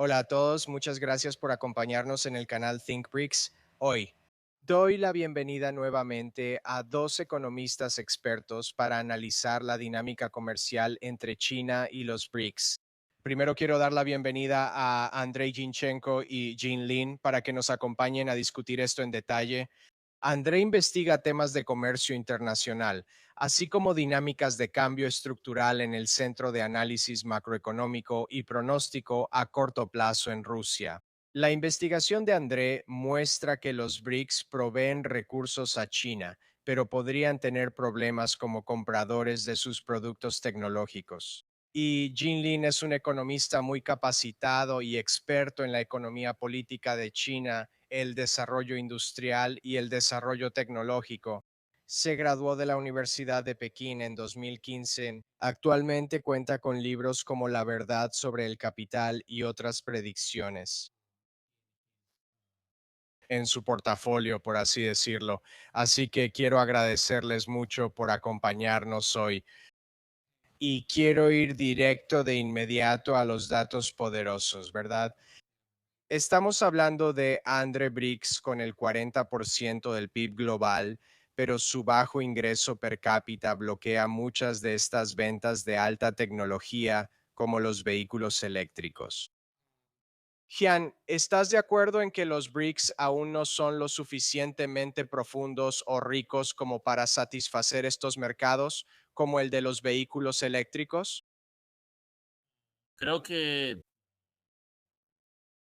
Hola a todos, muchas gracias por acompañarnos en el canal ThinkBricks. Hoy doy la bienvenida nuevamente a dos economistas expertos para analizar la dinámica comercial entre China y los BRICS. Primero quiero dar la bienvenida a Andrei Jinchenko y Jin Lin para que nos acompañen a discutir esto en detalle. André investiga temas de comercio internacional, así como dinámicas de cambio estructural en el Centro de Análisis Macroeconómico y Pronóstico a corto plazo en Rusia. La investigación de André muestra que los BRICS proveen recursos a China, pero podrían tener problemas como compradores de sus productos tecnológicos. Y Jin Lin es un economista muy capacitado y experto en la economía política de China, el desarrollo industrial y el desarrollo tecnológico. Se graduó de la Universidad de Pekín en 2015. Actualmente cuenta con libros como La verdad sobre el capital y otras predicciones en su portafolio, por así decirlo. Así que quiero agradecerles mucho por acompañarnos hoy y quiero ir directo de inmediato a los datos poderosos, ¿verdad? Estamos hablando de Andre Briggs con el 40% del PIB global, pero su bajo ingreso per cápita bloquea muchas de estas ventas de alta tecnología, como los vehículos eléctricos. Gian, ¿estás de acuerdo en que los BRICS aún no son lo suficientemente profundos o ricos como para satisfacer estos mercados, como el de los vehículos eléctricos? Creo que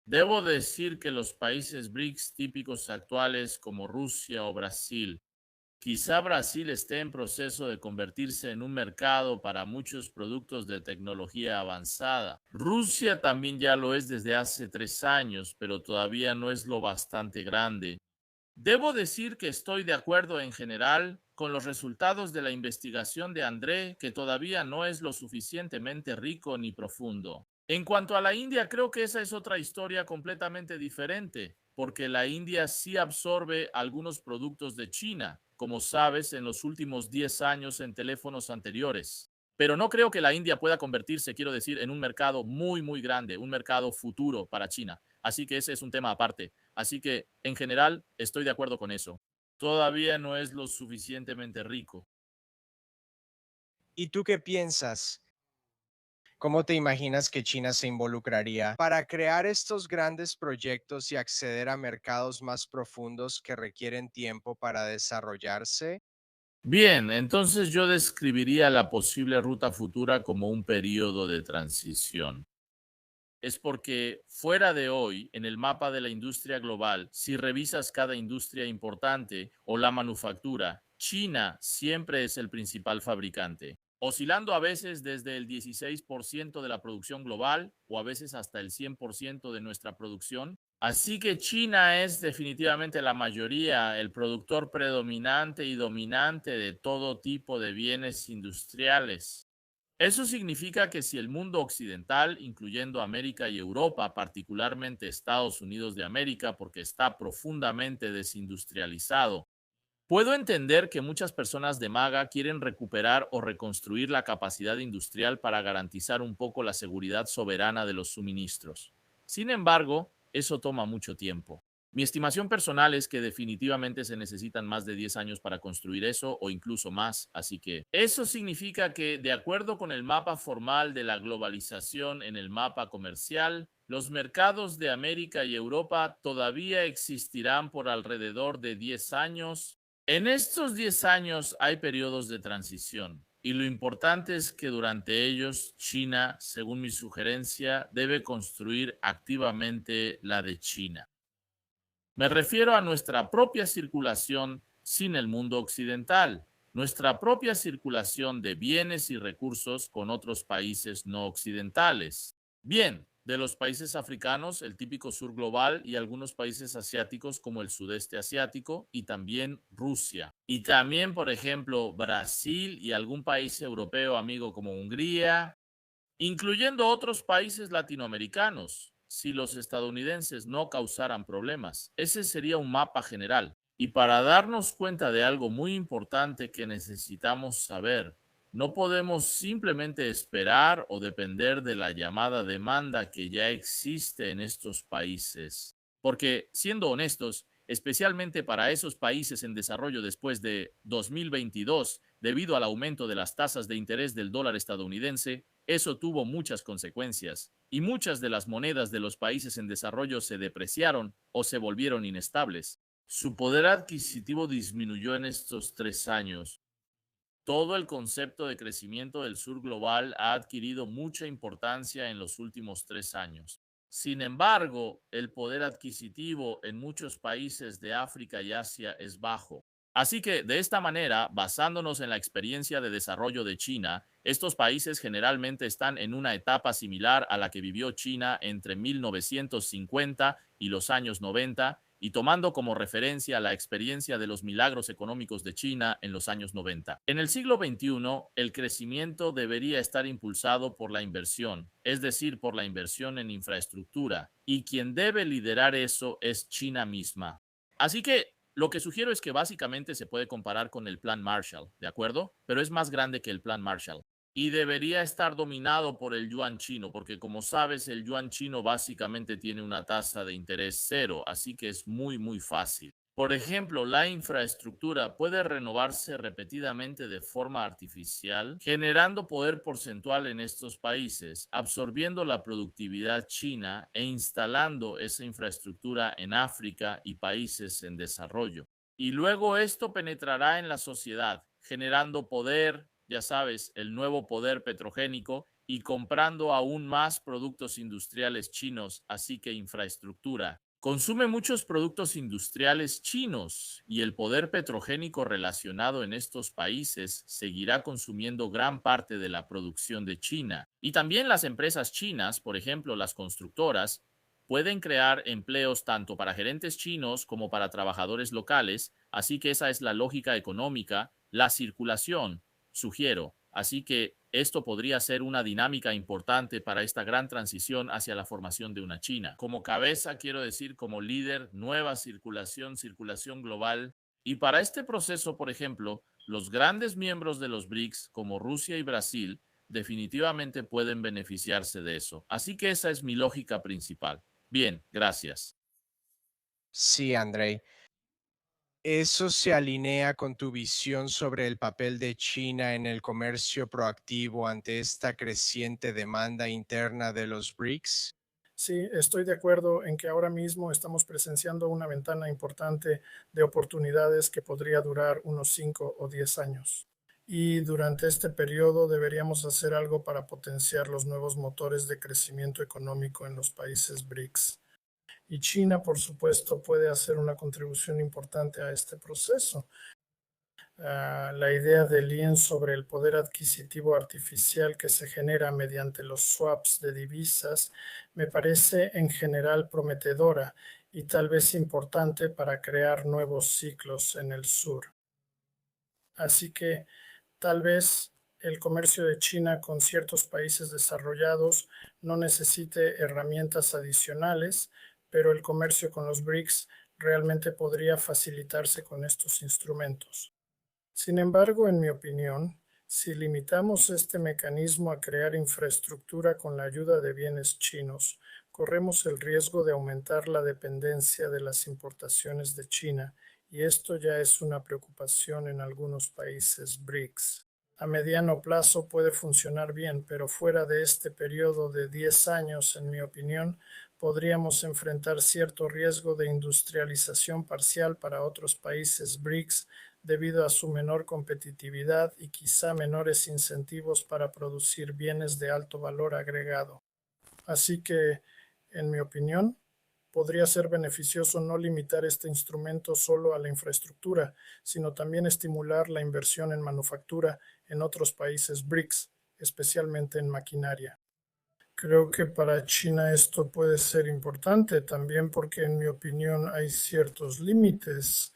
debo decir que los países BRICS típicos actuales como Rusia o Brasil, quizá Brasil esté en proceso de convertirse en un mercado para muchos productos de tecnología avanzada. Rusia también ya lo es desde hace 3 años, pero todavía no es lo bastante grande. Debo decir que estoy de acuerdo en general con los resultados de la investigación de André, que todavía no es lo suficientemente rico ni profundo. En cuanto a la India, creo que esa es otra historia completamente diferente, porque la India sí absorbe algunos productos de China, como sabes, en los últimos 10 años en teléfonos anteriores. Pero no creo que la India pueda convertirse, quiero decir, en un mercado muy, muy grande, un mercado futuro para China. Así que ese es un tema aparte. Así que, en general, estoy de acuerdo con eso. Todavía no es lo suficientemente rico. ¿Y tú qué piensas? ¿Cómo te imaginas que China se involucraría para crear estos grandes proyectos y acceder a mercados más profundos que requieren tiempo para desarrollarse? Bien, entonces yo describiría la posible ruta futura como un periodo de transición. Es porque fuera de hoy, en el mapa de la industria global, si revisas cada industria importante o la manufactura, China siempre es el principal fabricante, oscilando a veces desde el 16% de la producción global o a veces hasta el 100% de nuestra producción. Así que China es definitivamente la mayoría, el productor predominante y dominante de todo tipo de bienes industriales. Eso significa que si el mundo occidental, incluyendo América y Europa, particularmente Estados Unidos de América, porque está profundamente desindustrializado, puedo entender que muchas personas de MAGA quieren recuperar o reconstruir la capacidad industrial para garantizar un poco la seguridad soberana de los suministros. Sin embargo, eso toma mucho tiempo. Mi estimación personal es que definitivamente se necesitan más de 10 años para construir eso o incluso más, así que eso significa que, de acuerdo con el mapa formal de la globalización en el mapa comercial, los mercados de América y Europa todavía existirán por alrededor de 10 años. En estos 10 años hay periodos de transición y lo importante es que durante ellos China, según mi sugerencia, debe construir activamente la de China. Me refiero a nuestra propia circulación sin el mundo occidental, nuestra propia circulación de bienes y recursos con otros países no occidentales. Bien, de los países africanos, el típico sur global y algunos países asiáticos como el sudeste asiático y también Rusia. Y también, por ejemplo, Brasil y algún país europeo amigo como Hungría, incluyendo otros países latinoamericanos, si los estadounidenses no causaran problemas. Ese sería un mapa general. Y para darnos cuenta de algo muy importante que necesitamos saber, No podemos simplemente esperar o depender de la llamada demanda que ya existe en estos países. Porque, siendo honestos, especialmente para esos países en desarrollo después de 2022, debido al aumento de las tasas de interés del dólar estadounidense, eso tuvo muchas consecuencias y muchas de las monedas de los países en desarrollo se depreciaron o se volvieron inestables. Su poder adquisitivo disminuyó en estos 3 años. Todo el concepto de crecimiento del sur global ha adquirido mucha importancia en los últimos 3 años. Sin embargo, el poder adquisitivo en muchos países de África y Asia es bajo. Así que, de esta manera, basándonos en la experiencia de desarrollo de China, estos países generalmente están en una etapa similar a la que vivió China entre 1950 y los años 90, y tomando como referencia la experiencia de los milagros económicos de China en los años 90. En el siglo XXI, el crecimiento debería estar impulsado por la inversión, es decir, por la inversión en infraestructura, y quien debe liderar eso es China misma. Así que lo que sugiero es que básicamente se puede comparar con el Plan Marshall, ¿de acuerdo? Pero es más grande que el Plan Marshall y debería estar dominado por el yuan chino, porque como sabes, el yuan chino básicamente tiene una tasa de interés cero, así que es muy fácil. Por ejemplo, la infraestructura puede renovarse repetidamente de forma artificial, generando poder porcentual en estos países, absorbiendo la productividad china e instalando esa infraestructura en África y países en desarrollo. Y luego esto penetrará en la sociedad, generando poder, ya sabes, el nuevo poder petrogénico y comprando aún más productos industriales chinos, así que infraestructura. Consume muchos productos industriales chinos y el poder petrogénico relacionado en estos países seguirá consumiendo gran parte de la producción de China. Y también las empresas chinas, por ejemplo, las constructoras, pueden crear empleos tanto para gerentes chinos como para trabajadores locales, así que esa es la lógica económica, la circulación, sugiero. Así que esto podría ser una dinámica importante para esta gran transición hacia la formación de una China. Como cabeza, quiero decir, como líder, nueva circulación, circulación global. Y para este proceso, por ejemplo, los grandes miembros de los BRICS, como Rusia y Brasil, definitivamente pueden beneficiarse de eso. Así que esa es mi lógica principal. Bien, gracias. Sí, Andrei. ¿Eso se alinea con tu visión sobre el papel de China en el comercio proactivo ante esta creciente demanda interna de los BRICS? Sí, estoy de acuerdo en que ahora mismo estamos presenciando una ventana importante de oportunidades que podría durar unos 5 o 10 años. Y durante este periodo deberíamos hacer algo para potenciar los nuevos motores de crecimiento económico en los países BRICS. Y China, por supuesto, puede hacer una contribución importante a este proceso. La idea de Lien sobre el poder adquisitivo artificial que se genera mediante los swaps de divisas me parece en general prometedora y tal vez importante para crear nuevos ciclos en el sur. Así que tal vez el comercio de China con ciertos países desarrollados no necesite herramientas adicionales, pero el comercio con los BRICS realmente podría facilitarse con estos instrumentos. Sin embargo, en mi opinión, si limitamos este mecanismo a crear infraestructura con la ayuda de bienes chinos, corremos el riesgo de aumentar la dependencia de las importaciones de China, y esto ya es una preocupación en algunos países BRICS. A mediano plazo puede funcionar bien, pero fuera de este periodo de 10 años, en mi opinión, podríamos enfrentar cierto riesgo de industrialización parcial para otros países BRICS debido a su menor competitividad y quizá menores incentivos para producir bienes de alto valor agregado. Así que, en mi opinión, podría ser beneficioso no limitar este instrumento solo a la infraestructura, sino también estimular la inversión en manufactura en otros países BRICS, especialmente en maquinaria. Creo que para China esto puede ser importante también porque en mi opinión hay ciertos límites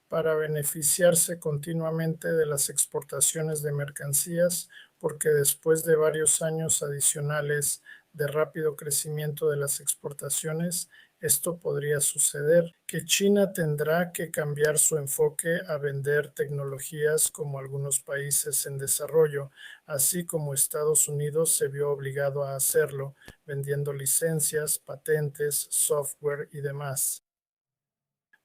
para beneficiarse continuamente de las exportaciones de mercancías, porque después de varios años adicionales de rápido crecimiento de las exportaciones, esto podría suceder, que China tendrá que cambiar su enfoque a vender tecnologías como algunos países en desarrollo, así como Estados Unidos se vio obligado a hacerlo, vendiendo licencias, patentes, software y demás.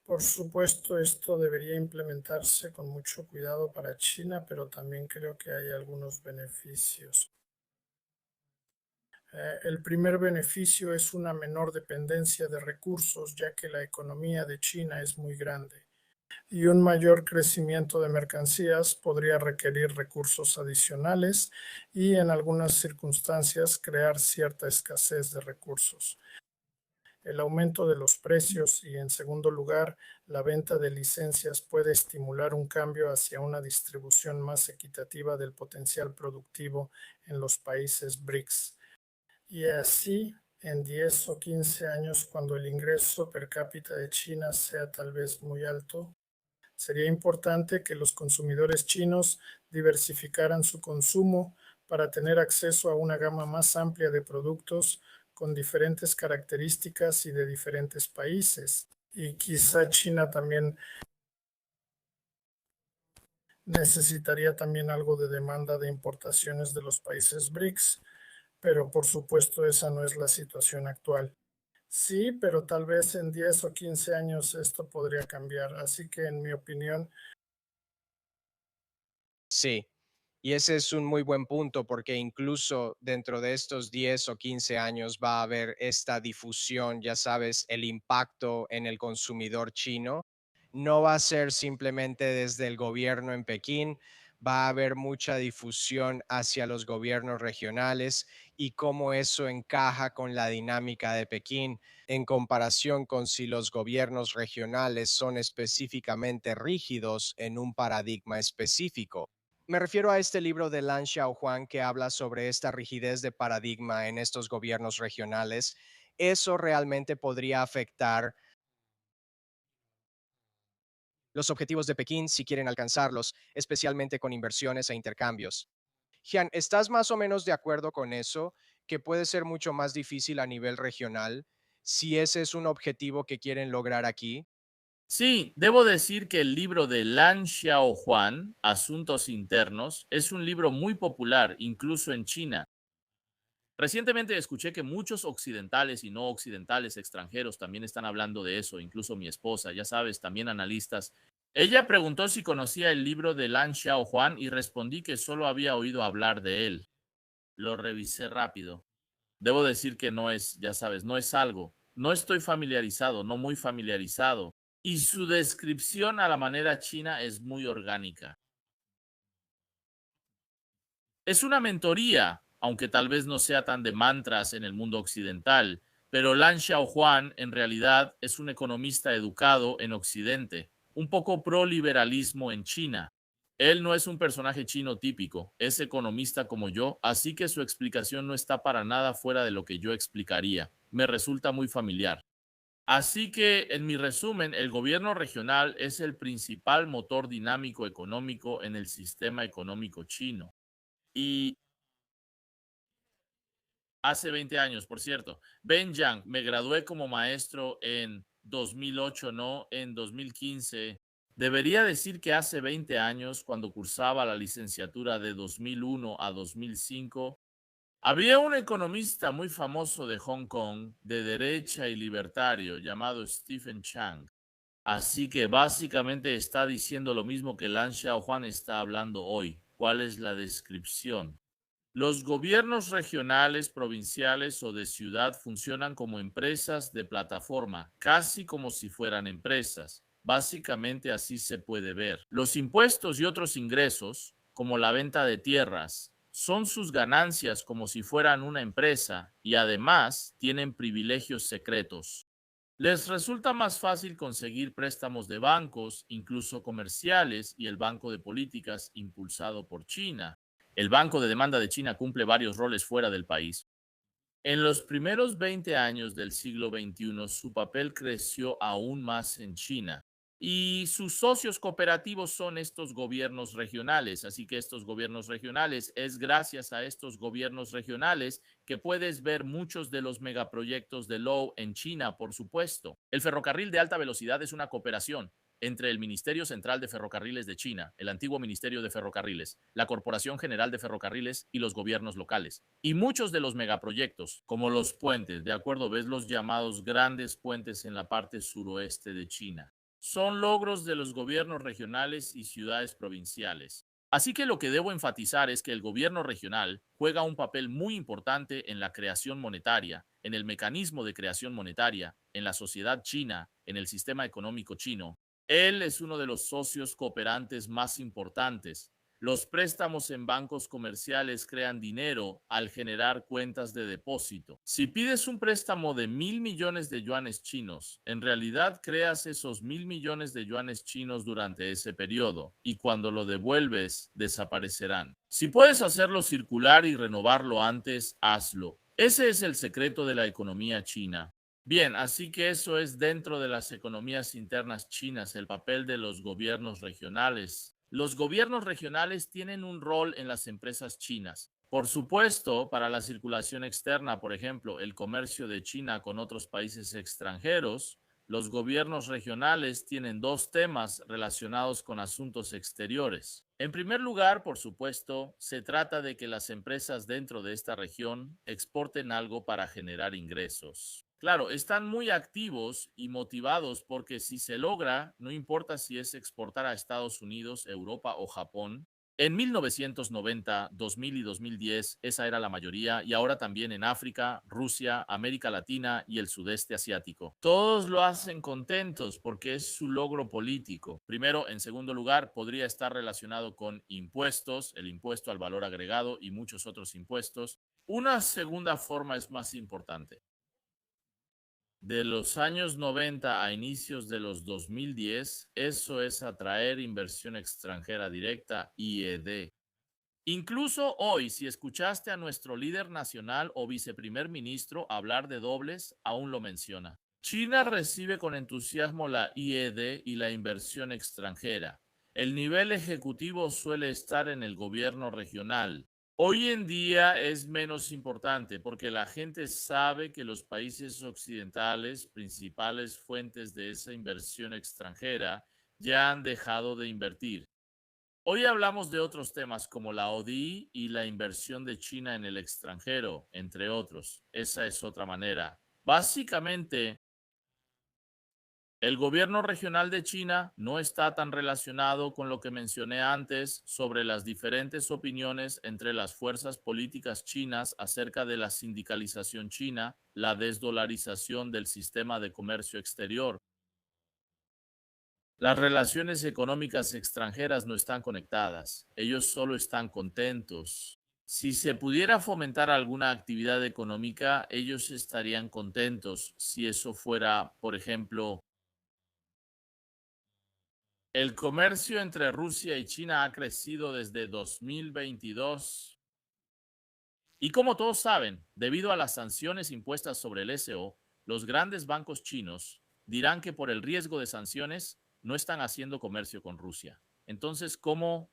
Por supuesto, esto debería implementarse con mucho cuidado para China, pero también creo que hay algunos beneficios. El primer beneficio es una menor dependencia de recursos, ya que la economía de China es muy grande, y un mayor crecimiento de mercancías podría requerir recursos adicionales y en algunas circunstancias crear cierta escasez de recursos. El aumento de los precios y, en segundo lugar, la venta de licencias puede estimular un cambio hacia una distribución más equitativa del potencial productivo en los países BRICS. Y así, en 10 o 15 años, cuando el ingreso per cápita de China sea tal vez muy alto, sería importante que los consumidores chinos diversificaran su consumo para tener acceso a una gama más amplia de productos con diferentes características y de diferentes países. Y quizá China también necesitaría también algo de demanda de importaciones de los países BRICS, pero por supuesto esa no es la situación actual. Sí, pero tal vez en 10 o 15 años esto podría cambiar. Así que en mi opinión, Sí, y ese es un muy buen punto porque incluso dentro de estos 10 o 15 años va a haber esta difusión, ya sabes, el impacto en el consumidor chino. No va a ser simplemente desde el gobierno en Pekín, va a haber mucha difusión hacia los gobiernos regionales y cómo eso encaja con la dinámica de Pekín en comparación con si los gobiernos regionales son específicamente rígidos en un paradigma específico. Me refiero a este libro de Lan Xiaohuan que habla sobre esta rigidez de paradigma en estos gobiernos regionales. Eso realmente podría afectar los objetivos de Pekín si quieren alcanzarlos, especialmente con inversiones e intercambios. Jian, ¿estás más o menos de acuerdo con eso? Que puede ser mucho más difícil a nivel regional si ese es un objetivo que quieren lograr aquí. Sí, debo decir que el libro de Lan Xiaohuan, Asuntos Internos, es un libro muy popular, incluso en China. Recientemente escuché que muchos occidentales y no occidentales extranjeros también están hablando de eso, incluso mi esposa, ya sabes, también analistas. Ella preguntó si conocía el libro de Lan Xiaohuan y respondí que solo había oído hablar de él. Lo revisé rápido. Debo decir que no es, ya sabes, no es algo. No estoy familiarizado, no muy familiarizado. Y su descripción a la manera china es muy orgánica. Es una mentoría, aunque tal vez no sea tan de mantras en el mundo occidental, pero Lan Xiaohuan en realidad es un economista educado en Occidente, un poco pro-liberalismo en China. Él no es un personaje chino típico, es economista como yo, así que su explicación no está para nada fuera de lo que yo explicaría. Me resulta muy familiar. Así que, en mi resumen, el gobierno regional es el principal motor dinámico económico en el sistema económico chino. Y hace 20 años, por cierto. Ben Yang, me gradué como maestro en 2008, no en 2015. Debería decir que hace 20 años, cuando cursaba la licenciatura de 2001 a 2005, había un economista muy famoso de Hong Kong, de derecha y libertario, llamado Stephen Chang. Así que básicamente está diciendo lo mismo que Lan Xiaohuan está hablando hoy. ¿Cuál es la descripción? Los gobiernos regionales, provinciales o de ciudad funcionan como empresas de plataforma, casi como si fueran empresas. Básicamente así se puede ver. Los impuestos y otros ingresos, como la venta de tierras, son sus ganancias como si fueran una empresa y además tienen privilegios secretos. Les resulta más fácil conseguir préstamos de bancos, incluso comerciales, y el Banco de Políticas impulsado por China. El Banco de Demanda de China cumple varios roles fuera del país. En los primeros 20 años del siglo XXI, su papel creció aún más en China. Y sus socios cooperativos son estos gobiernos regionales. Así que estos gobiernos regionales, es gracias a estos gobiernos regionales que puedes ver muchos de los megaproyectos de Lowe en China, por supuesto. El ferrocarril de alta velocidad es una cooperación entre el Ministerio Central de Ferrocarriles de China, el antiguo Ministerio de Ferrocarriles, la Corporación General de Ferrocarriles y los gobiernos locales. Y muchos de los megaproyectos, como los puentes, de acuerdo, ves los llamados grandes puentes en la parte suroeste de China, son logros de los gobiernos regionales y ciudades provinciales. Así que lo que debo enfatizar es que el gobierno regional juega un papel muy importante en la creación monetaria, en el mecanismo de creación monetaria, en la sociedad china, en el sistema económico chino. Él es uno de los socios cooperantes más importantes. Los préstamos en bancos comerciales crean dinero al generar cuentas de depósito. Si pides un préstamo de 1.000 millones de yuanes chinos, en realidad creas esos 1.000 millones de yuanes chinos durante ese periodo y cuando lo devuelves desaparecerán. Si puedes hacerlo circular y renovarlo antes, hazlo. Ese es el secreto de la economía china. Bien, así que eso es dentro de las economías internas chinas, el papel de los gobiernos regionales. Los gobiernos regionales tienen un rol en las empresas chinas. Por supuesto, para la circulación externa, por ejemplo, el comercio de China con otros países extranjeros, los gobiernos regionales tienen dos temas relacionados con asuntos exteriores. En primer lugar, por supuesto, se trata de que las empresas dentro de esta región exporten algo para generar ingresos. Claro, están muy activos y motivados porque si se logra, no importa si es exportar a Estados Unidos, Europa o Japón. En 1990, 2000 y 2010, esa era la mayoría, y ahora también en África, Rusia, América Latina y el sudeste asiático. Todos lo hacen contentos porque es su logro político. Primero, en segundo lugar, podría estar relacionado con impuestos, el impuesto al valor agregado y muchos otros impuestos. Una segunda forma es más importante. De los años 90 a inicios de los 2010, eso es atraer inversión extranjera directa, IED. Incluso hoy, si escuchaste a nuestro líder nacional o viceprimer ministro hablar de dobles, aún lo menciona. China recibe con entusiasmo la IED y la inversión extranjera. El nivel ejecutivo suele estar en el gobierno regional. Hoy en día es menos importante porque la gente sabe que los países occidentales, principales fuentes de esa inversión extranjera, ya han dejado de invertir. Hoy hablamos de otros temas como la ODI y la inversión de China en el extranjero, entre otros. Esa es otra manera. Básicamente, el gobierno regional de China no está tan relacionado con lo que mencioné antes sobre las diferentes opiniones entre las fuerzas políticas chinas acerca de la sindicalización china, la desdolarización del sistema de comercio exterior. Las relaciones económicas extranjeras no están conectadas, ellos solo están contentos. Si se pudiera fomentar alguna actividad económica, ellos estarían contentos si eso fuera, por ejemplo, el comercio entre Rusia y China ha crecido desde 2022. Y como todos saben, debido a las sanciones impuestas sobre el SO, los grandes bancos chinos dirán que por el riesgo de sanciones no están haciendo comercio con Rusia. Entonces,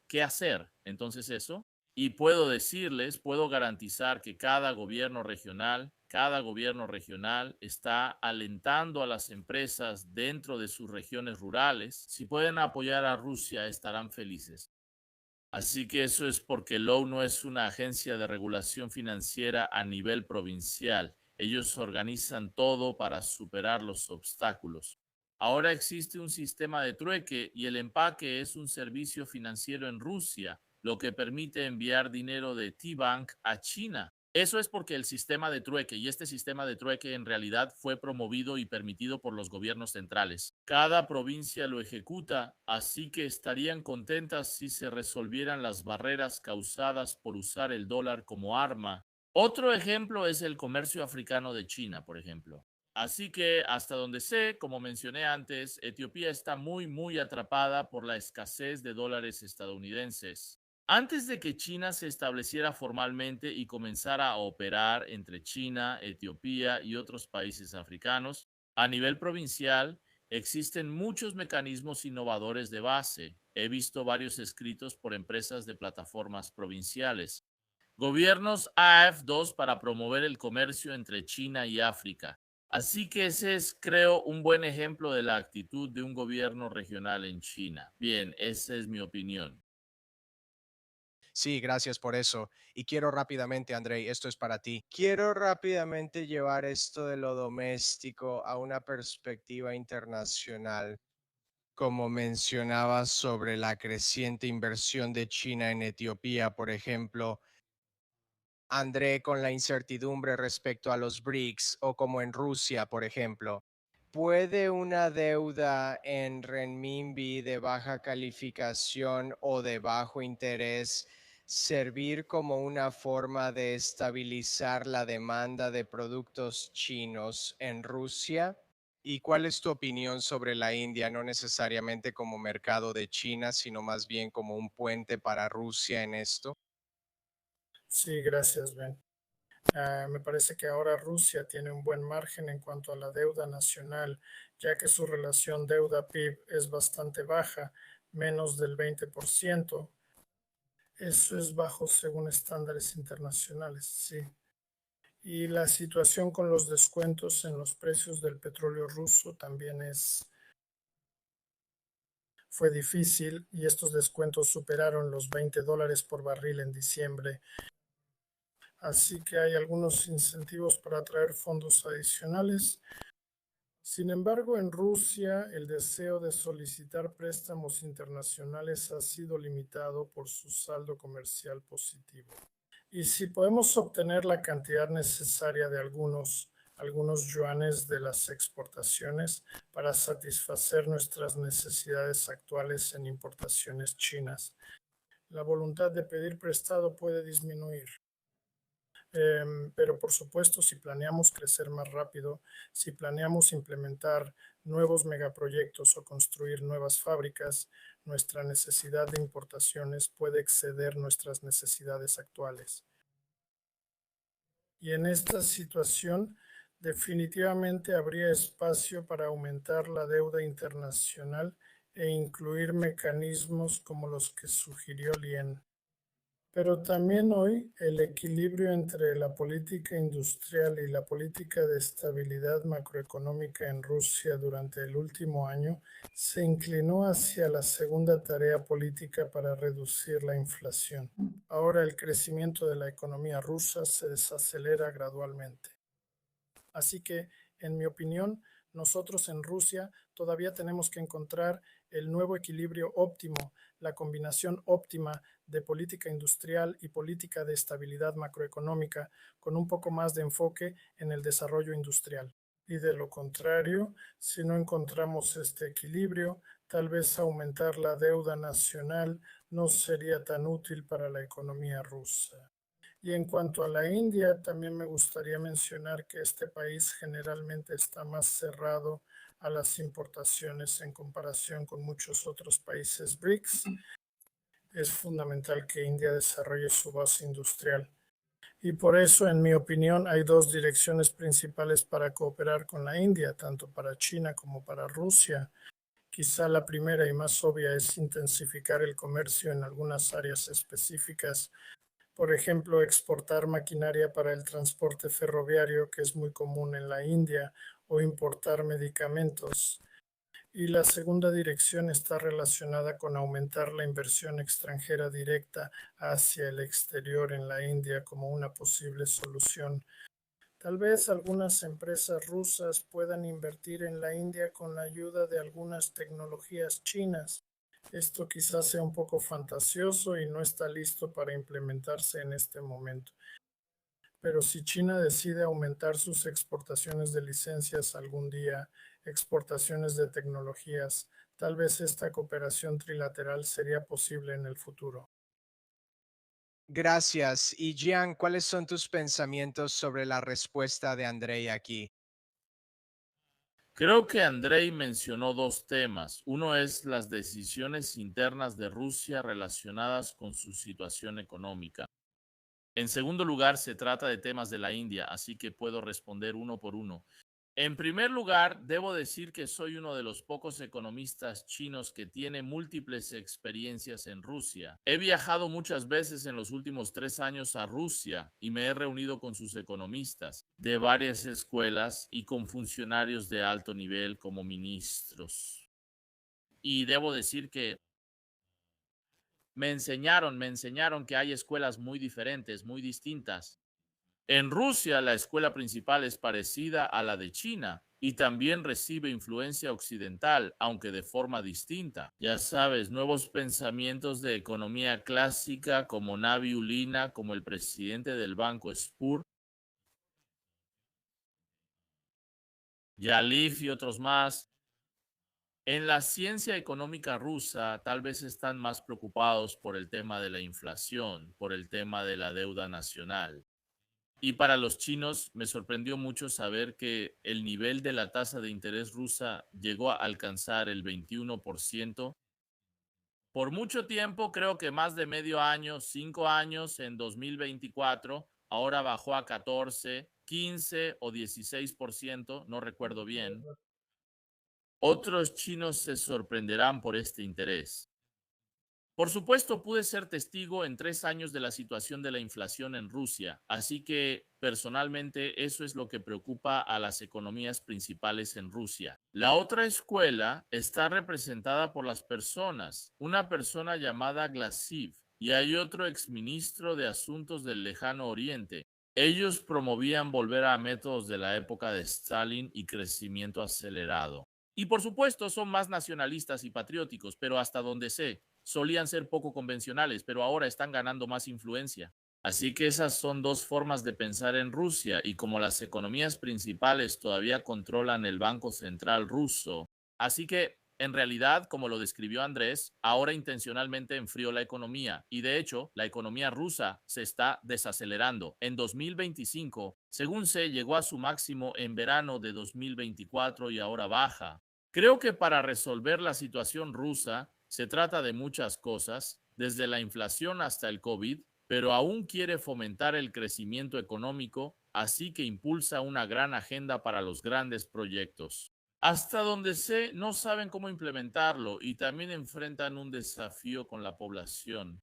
¿qué hacer? Entonces eso. Y puedo decirles, puedo garantizar que cada gobierno regional está alentando a las empresas dentro de sus regiones rurales. Si pueden apoyar a Rusia, estarán felices. Así que eso es porque Lowe no es una agencia de regulación financiera a nivel provincial. Ellos organizan todo para superar los obstáculos. Ahora existe un sistema de trueque y el empaque es un servicio financiero en Rusia, lo que permite enviar dinero de T-Bank a China. Eso es porque el sistema de trueque y este sistema de trueque en realidad fue promovido y permitido por los gobiernos centrales. Cada provincia lo ejecuta, así que estarían contentas si se resolvieran las barreras causadas por usar el dólar como arma. Otro ejemplo es el comercio africano de China, por ejemplo. Así que hasta donde sé, como mencioné antes, Etiopía está muy atrapada por la escasez de dólares estadounidenses. Antes de que China se estableciera formalmente y comenzara a operar entre China, Etiopía y otros países africanos, a nivel provincial, Existen muchos mecanismos innovadores de base. He visto varios escritos por empresas de plataformas provinciales. Gobiernos AF2 para promover el comercio entre China y África. Así que ese es, creo, un buen ejemplo de la actitud de un gobierno regional en China. Bien, esa es mi opinión. Sí, gracias por eso. Y quiero rápidamente, Andrei, esto es para ti. Quiero rápidamente llevar esto de lo doméstico a una perspectiva internacional, como mencionabas sobre la creciente inversión de China en Etiopía, por ejemplo. André, con la incertidumbre respecto a los BRICS o como en Rusia, por ejemplo. ¿Puede una deuda en renminbi de baja calificación o de bajo interés servir como una forma de estabilizar la demanda de productos chinos en Rusia? ¿Y cuál es tu opinión sobre la India, no necesariamente como mercado de China, sino más bien como un puente para Rusia en esto? Sí, gracias, Ben. Me parece que ahora Rusia tiene un buen margen en cuanto a la deuda nacional, ya que su relación deuda-PIB es bastante baja, menos del 20%. Eso es bajo según estándares internacionales, sí. Y la situación con los descuentos en los precios del petróleo ruso también fue difícil y estos descuentos superaron los $20 por barril en diciembre. Así que hay algunos incentivos para atraer fondos adicionales. Sin embargo, en Rusia, el deseo de solicitar préstamos internacionales ha sido limitado por su saldo comercial positivo. Y si podemos obtener la cantidad necesaria de algunos yuanes de las exportaciones para satisfacer nuestras necesidades actuales en importaciones chinas, la voluntad de pedir prestado puede disminuir. Pero por supuesto, si planeamos crecer más rápido, si planeamos implementar nuevos megaproyectos o construir nuevas fábricas, nuestra necesidad de importaciones puede exceder nuestras necesidades actuales. Y en esta situación, definitivamente habría espacio para aumentar la deuda internacional e incluir mecanismos como los que sugirió Lien. Pero también hoy el equilibrio entre la política industrial y la política de estabilidad macroeconómica en Rusia durante el último año se inclinó hacia la segunda tarea política para reducir la inflación. Ahora el crecimiento de la economía rusa se desacelera gradualmente. Así que, en mi opinión, nosotros en Rusia todavía tenemos que encontrar el nuevo equilibrio óptimo, la combinación óptima de política industrial y política de estabilidad macroeconómica, con un poco más de enfoque en el desarrollo industrial. Y de lo contrario, si no encontramos este equilibrio, tal vez aumentar la deuda nacional no sería tan útil para la economía rusa. Y en cuanto a la India, también me gustaría mencionar que este país generalmente está más cerrado a las importaciones en comparación con muchos otros países BRICS. Es fundamental que India desarrolle su base industrial. Y por eso, en mi opinión, hay dos direcciones principales para cooperar con la India, tanto para China como para Rusia. Quizá la primera y más obvia es intensificar el comercio en algunas áreas específicas. Por ejemplo, exportar maquinaria para el transporte ferroviario, que es muy común en la India, o importar medicamentos. Y la segunda dirección está relacionada con aumentar la inversión extranjera directa hacia el exterior en la India como una posible solución. Tal vez algunas empresas rusas puedan invertir en la India con la ayuda de algunas tecnologías chinas. Esto quizás sea un poco fantasioso y no está listo para implementarse en este momento. Pero si China decide aumentar sus exportaciones de licencias algún día, exportaciones de tecnologías, tal vez esta cooperación trilateral sería posible en el futuro. Gracias. Y Jian, ¿cuáles son tus pensamientos sobre la respuesta de Andrei aquí? Creo que Andrei mencionó dos temas. Uno es las decisiones internas de Rusia relacionadas con su situación económica. En segundo lugar, se trata de temas de la India, así que puedo responder uno por uno. En primer lugar, debo decir que soy uno de los pocos economistas chinos que tiene múltiples experiencias en Rusia. He viajado muchas veces en los últimos 3 años a Rusia y me he reunido con sus economistas de varias escuelas y con funcionarios de alto nivel como ministros. Y debo decir que me enseñaron que hay escuelas muy diferentes, muy distintas. En Rusia, la escuela principal es parecida a la de China y también recibe influencia occidental, aunque de forma distinta. Ya sabes, nuevos pensamientos de economía clásica como Navi Ulina, como el presidente del banco Spur, Yalif y otros más. En la ciencia económica rusa, tal vez están más preocupados por el tema de la inflación, por el tema de la deuda nacional. Y para los chinos me sorprendió mucho saber que el nivel de la tasa de interés rusa llegó a alcanzar el 21%. Por mucho tiempo, creo que más de medio año, 5 años en 2024, ahora bajó a 14, 15 o 16%, no recuerdo bien. Otros chinos se sorprenderán por este interés. Por supuesto, pude ser testigo en 3 años de la situación de la inflación en Rusia, así que personalmente eso es lo que preocupa a las economías principales en Rusia. La otra escuela está representada por las personas, una persona llamada Glasiv y hay otro exministro de Asuntos del Lejano Oriente. Ellos promovían volver a métodos de la época de Stalin y crecimiento acelerado. Y por supuesto son más nacionalistas y patrióticos, pero hasta donde sé, solían ser poco convencionales, pero ahora están ganando más influencia. Así que esas son dos formas de pensar en Rusia y como las economías principales todavía controlan el Banco Central ruso. Así que, en realidad, como lo describió Andrés, ahora intencionalmente enfrió la economía y de hecho la economía rusa se está desacelerando. En 2025, según se llegó a su máximo en verano de 2024 y ahora baja. Creo que para resolver la situación rusa se trata de muchas cosas, desde la inflación hasta el COVID, pero aún quiere fomentar el crecimiento económico, así que impulsa una gran agenda para los grandes proyectos. Hasta donde sé, no saben cómo implementarlo y también enfrentan un desafío con la población.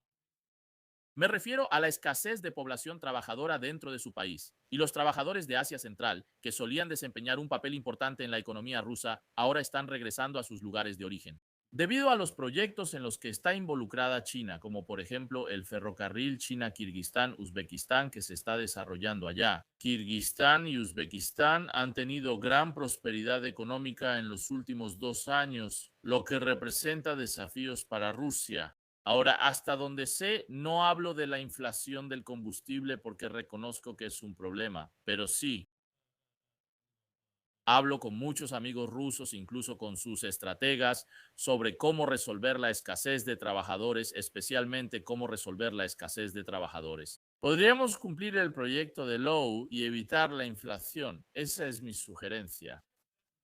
Me refiero a la escasez de población trabajadora dentro de su país. Y los trabajadores de Asia Central, que solían desempeñar un papel importante en la economía rusa, ahora están regresando a sus lugares de origen. Debido a los proyectos en los que está involucrada China, como por ejemplo el ferrocarril China-Kirguistán-Uzbekistán que se está desarrollando allá. Kirguistán y Uzbekistán han tenido gran prosperidad económica en los últimos 2 años, lo que representa desafíos para Rusia. Ahora, hasta donde sé, no hablo de la inflación del combustible porque reconozco que es un problema, pero sí, hablo con muchos amigos rusos, incluso con sus estrategas, sobre cómo resolver la escasez de trabajadores, especialmente cómo resolver la escasez de trabajadores. Podríamos cumplir el proyecto de Lowe y evitar la inflación. Esa es mi sugerencia.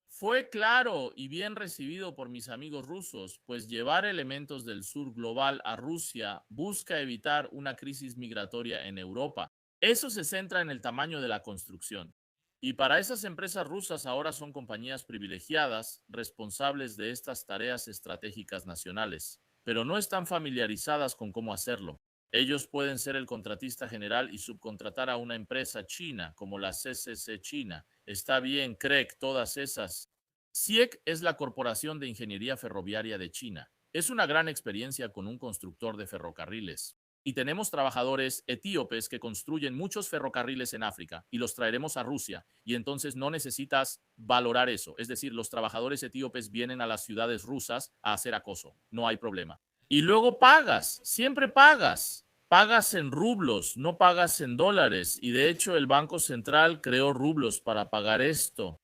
Fue claro y bien recibido por mis amigos rusos, pues llevar elementos del sur global a Rusia busca evitar una crisis migratoria en Europa. Eso se centra en el tamaño de la construcción. Y para esas empresas rusas ahora son compañías privilegiadas, responsables de estas tareas estratégicas nacionales, pero no están familiarizadas con cómo hacerlo. Ellos pueden ser el contratista general y subcontratar a una empresa china, como la CCC China. Está bien, Craig, todas esas. CIEC es la Corporación de Ingeniería Ferroviaria de China. Es una gran experiencia con un constructor de ferrocarriles. Y tenemos trabajadores etíopes que construyen muchos ferrocarriles en África y los traeremos a Rusia. Y entonces no necesitas valorar eso. Es decir, los trabajadores etíopes vienen a las ciudades rusas a hacer acoso. No hay problema. Y luego pagas, siempre pagas. Pagas en rublos, no pagas en dólares. Y de hecho el Banco Central creó rublos para pagar esto.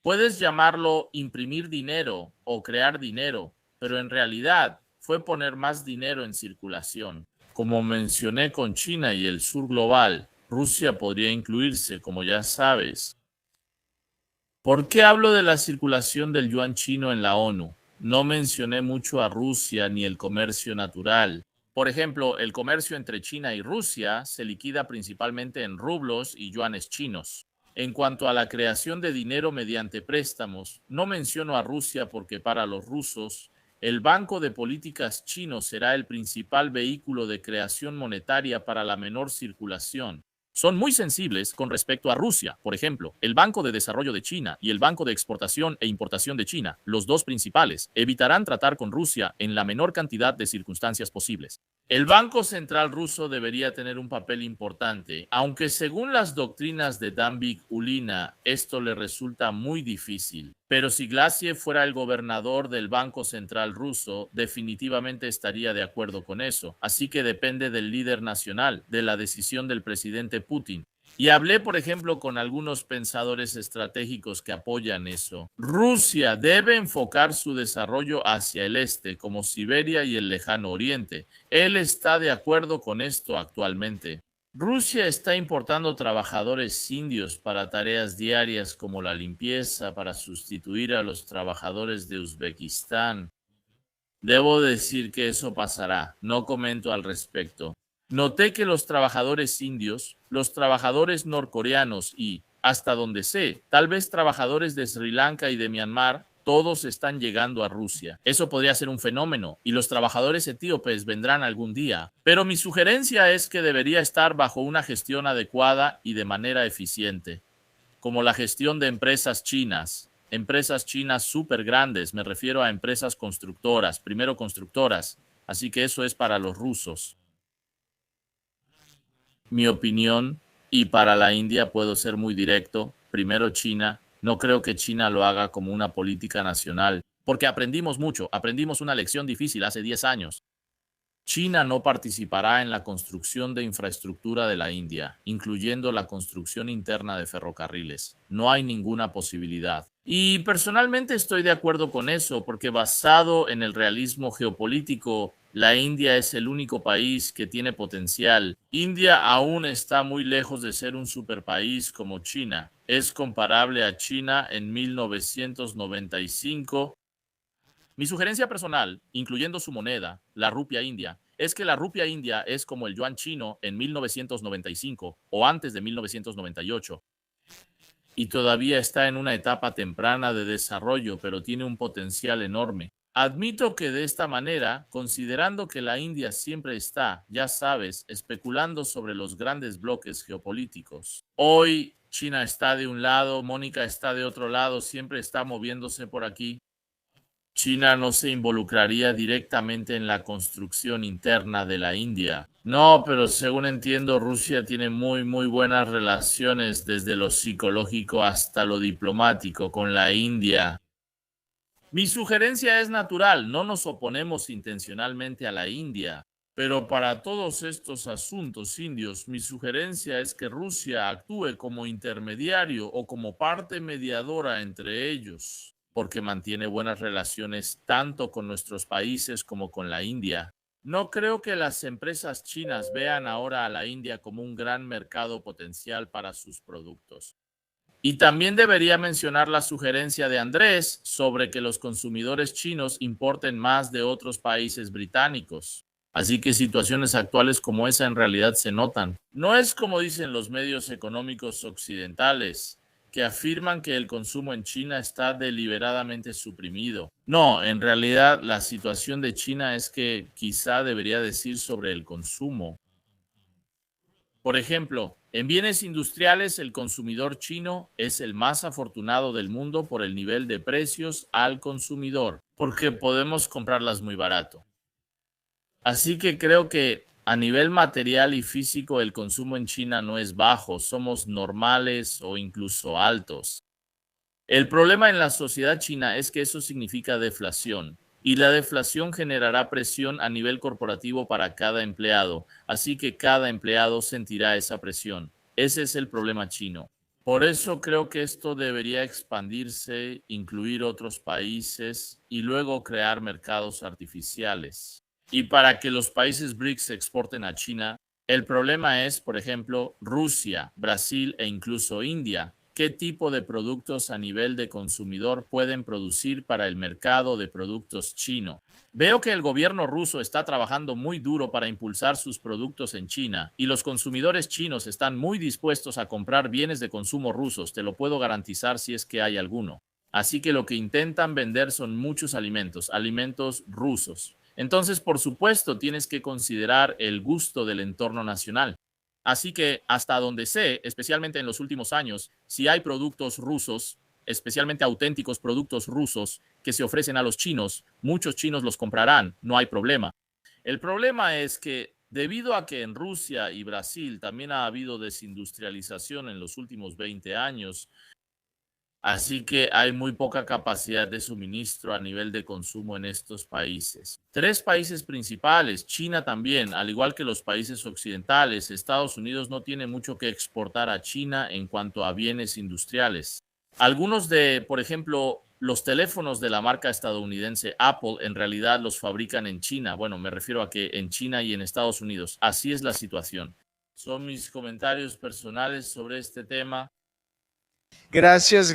Puedes llamarlo imprimir dinero o crear dinero, pero en realidad fue poner más dinero en circulación. Como mencioné con China y el sur global, Rusia podría incluirse, como ya sabes. ¿Por qué hablo de la circulación del yuan chino en la ONU? No mencioné mucho a Rusia ni el comercio natural. Por ejemplo, el comercio entre China y Rusia se liquida principalmente en rublos y yuanes chinos. En cuanto a la creación de dinero mediante préstamos, no menciono a Rusia porque para los rusos, el Banco de Políticas chino será el principal vehículo de creación monetaria para la menor circulación. Son muy sensibles con respecto a Rusia. Por ejemplo, el Banco de Desarrollo de China y el Banco de Exportación e Importación de China, los dos principales, evitarán tratar con Rusia en la menor cantidad de circunstancias posibles. El Banco Central ruso debería tener un papel importante, aunque según las doctrinas de Danvik-Ulina, esto le resulta muy difícil. Pero si Glassiev fuera el gobernador del Banco Central ruso, definitivamente estaría de acuerdo con eso. Así que depende del líder nacional, de la decisión del presidente Putin. Y hablé, por ejemplo, con algunos pensadores estratégicos que apoyan eso. Rusia debe enfocar su desarrollo hacia el este, como Siberia y el lejano oriente. Él está de acuerdo con esto actualmente. Rusia está importando trabajadores indios para tareas diarias como la limpieza para sustituir a los trabajadores de Uzbekistán. Debo decir que eso pasará, no comento al respecto. Noté que los trabajadores indios, los trabajadores norcoreanos y, hasta donde sé, tal vez trabajadores de Sri Lanka y de Myanmar, todos están llegando a Rusia. Eso podría ser un fenómeno y los trabajadores etíopes vendrán algún día. Pero mi sugerencia es que debería estar bajo una gestión adecuada y de manera eficiente, como la gestión de empresas chinas súper grandes, me refiero a empresas constructoras, primero constructoras, así que eso es para los rusos. Mi opinión, y para la India puedo ser muy directo, primero China, no creo que China lo haga como una política nacional, porque aprendimos mucho, aprendimos una lección difícil hace 10 años. China no participará en la construcción de infraestructura de la India, incluyendo la construcción interna de ferrocarriles. No hay ninguna posibilidad. Y personalmente estoy de acuerdo con eso, porque basado en el realismo geopolítico, la India es el único país que tiene potencial. India aún está muy lejos de ser un superpaís como China. Es comparable a China en 1995. Mi sugerencia personal, incluyendo su moneda, la rupia india, es que la rupia india es como el yuan chino en 1995 o antes de 1998 y todavía está en una etapa temprana de desarrollo, pero tiene un potencial enorme. Admito que de esta manera, considerando que la India siempre está, ya sabes, especulando sobre los grandes bloques geopolíticos. Hoy China está de un lado, Mónica está de otro lado, siempre está moviéndose por aquí. China no se involucraría directamente en la construcción interna de la India. No, pero según entiendo, Rusia tiene muy buenas relaciones desde lo psicológico hasta lo diplomático con la India. Mi sugerencia es natural, no nos oponemos intencionalmente a la India, pero para todos estos asuntos indios, mi sugerencia es que Rusia actúe como intermediario o como parte mediadora entre ellos, porque mantiene buenas relaciones tanto con nuestros países como con la India. No creo que las empresas chinas vean ahora a la India como un gran mercado potencial para sus productos. Y también debería mencionar la sugerencia de Andrés sobre que los consumidores chinos importen más de otros países británicos. Así que situaciones actuales como esa en realidad se notan. No es como dicen los medios económicos occidentales, que afirman que el consumo en China está deliberadamente suprimido. No, en realidad la situación de China es que quizá debería decir sobre el consumo. Por ejemplo, en bienes industriales el consumidor chino es el más afortunado del mundo por el nivel de precios al consumidor, porque podemos comprarlas muy barato. Así que creo que a nivel material y físico el consumo en China no es bajo, somos normales o incluso altos. El problema en la sociedad china es que eso significa deflación. Y la deflación generará presión a nivel corporativo para cada empleado, así que cada empleado sentirá esa presión. Ese es el problema chino. Por eso creo que esto debería expandirse, incluir otros países y luego crear mercados artificiales. Y para que los países BRICS exporten a China, el problema es, por ejemplo, Rusia, Brasil e incluso India, qué tipo de productos a nivel de consumidor pueden producir para el mercado de productos chino. Veo que el gobierno ruso está trabajando muy duro para impulsar sus productos en China y los consumidores chinos están muy dispuestos a comprar bienes de consumo rusos, te lo puedo garantizar si es que hay alguno. Así que lo que intentan vender son muchos alimentos, alimentos rusos. Entonces, por supuesto, tienes que considerar el gusto del entorno nacional. Así que hasta donde sé, especialmente en los últimos años, si hay productos rusos, especialmente auténticos productos rusos que se ofrecen a los chinos, muchos chinos los comprarán, no hay problema. El problema es que debido a que en Rusia y Brasil también ha habido desindustrialización en los últimos 20 años, así que hay muy poca capacidad de suministro a nivel de consumo en estos países. Tres países principales, China también, al igual que los países occidentales, Estados Unidos no tiene mucho que exportar a China en cuanto a bienes industriales. Algunos de, por ejemplo, los teléfonos de la marca estadounidense Apple en realidad los fabrican en China. Bueno, me refiero a que en China y en Estados Unidos. Así es la situación. Son mis comentarios personales sobre este tema. Gracias.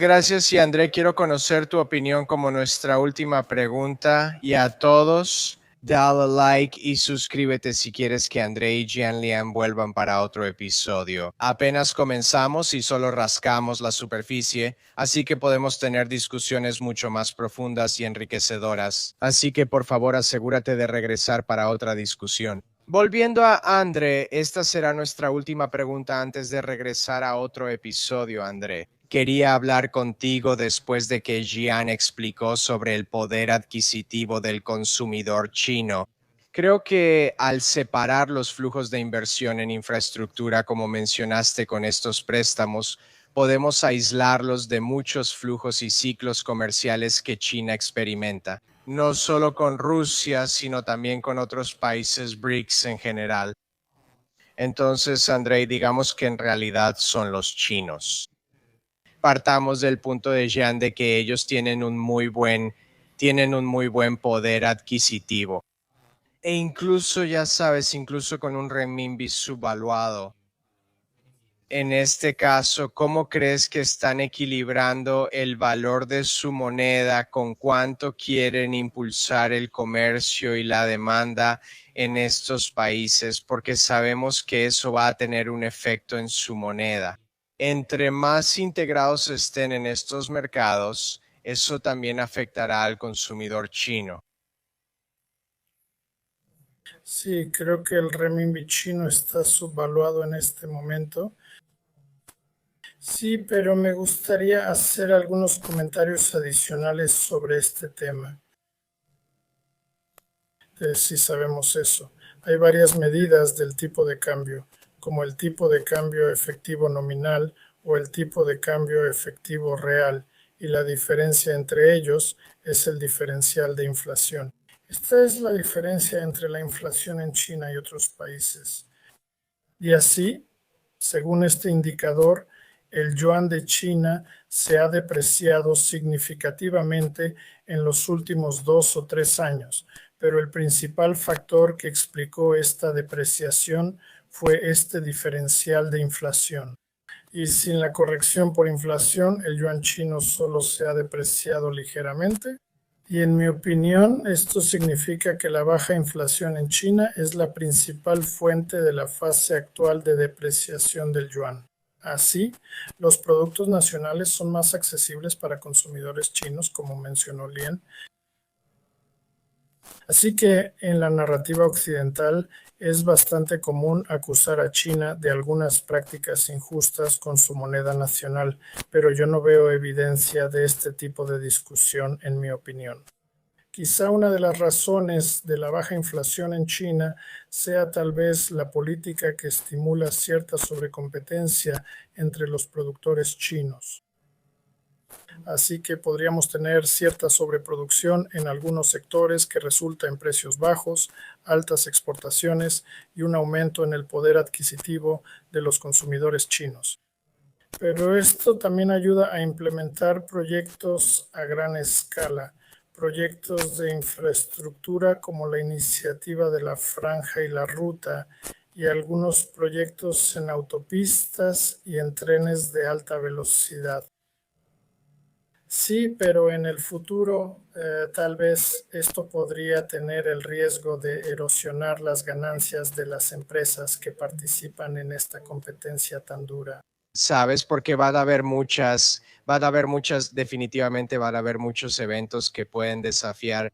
Y André, quiero conocer tu opinión como nuestra última pregunta. Y a todos, dale like y suscríbete si quieres que André y Jianlian vuelvan para otro episodio. Apenas comenzamos y solo rascamos la superficie, así que podemos tener discusiones mucho más profundas y enriquecedoras. Así que por favor asegúrate de regresar para otra discusión. Volviendo a André, esta será nuestra última pregunta antes de regresar a otro episodio, André. Quería hablar contigo después de que Jian explicó sobre el poder adquisitivo del consumidor chino. Creo que al separar los flujos de inversión en infraestructura, como mencionaste con estos préstamos, podemos aislarlos de muchos flujos y ciclos comerciales que China experimenta, no solo con Rusia, sino también con otros países BRICS en general. Entonces, Andrei, digamos que en realidad son los chinos. Partamos del punto de Jean de que ellos tienen un muy buen poder adquisitivo. E incluso, ya sabes, incluso con un renminbi subvaluado. En este caso, ¿cómo crees que están equilibrando el valor de su moneda con cuánto quieren impulsar el comercio y la demanda en estos países? Porque sabemos que eso va a tener un efecto en su moneda. Entre más integrados estén en estos mercados, eso también afectará al consumidor chino. Sí, creo que el renminbi chino está subvaluado en este momento. Sí, pero me gustaría hacer algunos comentarios adicionales sobre este tema. Si sabemos eso. Hay varias medidas del tipo de cambio, como el tipo de cambio efectivo nominal o el tipo de cambio efectivo real, y la diferencia entre ellos es el diferencial de inflación. Esta es la diferencia entre la inflación en China y otros países. Y así, según este indicador, el yuan de China se ha depreciado significativamente en los últimos 2 o 3 años, pero el principal factor que explicó esta depreciación fue este diferencial de inflación. Y sin la corrección por inflación, el yuan chino solo se ha depreciado ligeramente. Y en mi opinión, esto significa que la baja inflación en China es la principal fuente de la fase actual de depreciación del yuan. Así, los productos nacionales son más accesibles para consumidores chinos, como mencionó Lien. Así que en la narrativa occidental es bastante común acusar a China de algunas prácticas injustas con su moneda nacional, pero yo no veo evidencia de este tipo de discusión, en mi opinión. Quizá una de las razones de la baja inflación en China sea tal vez la política que estimula cierta sobrecompetencia entre los productores chinos. Así que podríamos tener cierta sobreproducción en algunos sectores que resulta en precios bajos, altas exportaciones y un aumento en el poder adquisitivo de los consumidores chinos. Pero esto también ayuda a implementar proyectos a gran escala, proyectos de infraestructura como la iniciativa de la Franja y la Ruta y algunos proyectos en autopistas y en trenes de alta velocidad. Sí, pero en el futuro tal vez esto podría tener el riesgo de erosionar las ganancias de las empresas que participan en esta competencia tan dura. ¿Sabes? Porque definitivamente van a haber muchos eventos que pueden desafiar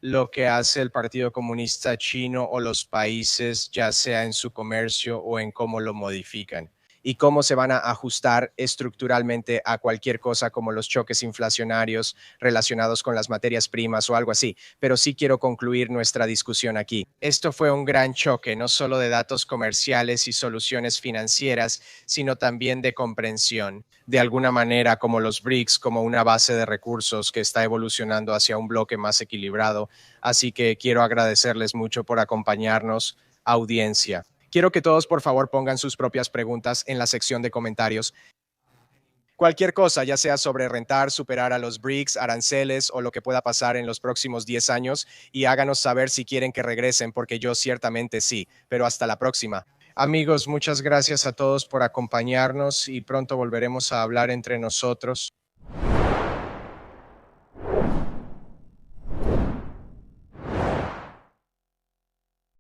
lo que hace el Partido Comunista Chino o los países, ya sea en su comercio o en cómo lo modifican, y cómo se van a ajustar estructuralmente a cualquier cosa como los choques inflacionarios relacionados con las materias primas o algo así. Pero sí quiero concluir nuestra discusión aquí. Esto fue un gran choque, no solo de datos comerciales y soluciones financieras, sino también de comprensión, de alguna manera como los BRICS, como una base de recursos que está evolucionando hacia un bloque más equilibrado. Así que quiero agradecerles mucho por acompañarnos, audiencia. Quiero que todos por favor pongan sus propias preguntas en la sección de comentarios. Cualquier cosa, ya sea sobre rentar, superar a los BRICS, aranceles o lo que pueda pasar en los próximos 10 años, y háganos saber si quieren que regresen, porque yo ciertamente sí, pero hasta la próxima. Amigos, muchas gracias a todos por acompañarnos y pronto volveremos a hablar entre nosotros.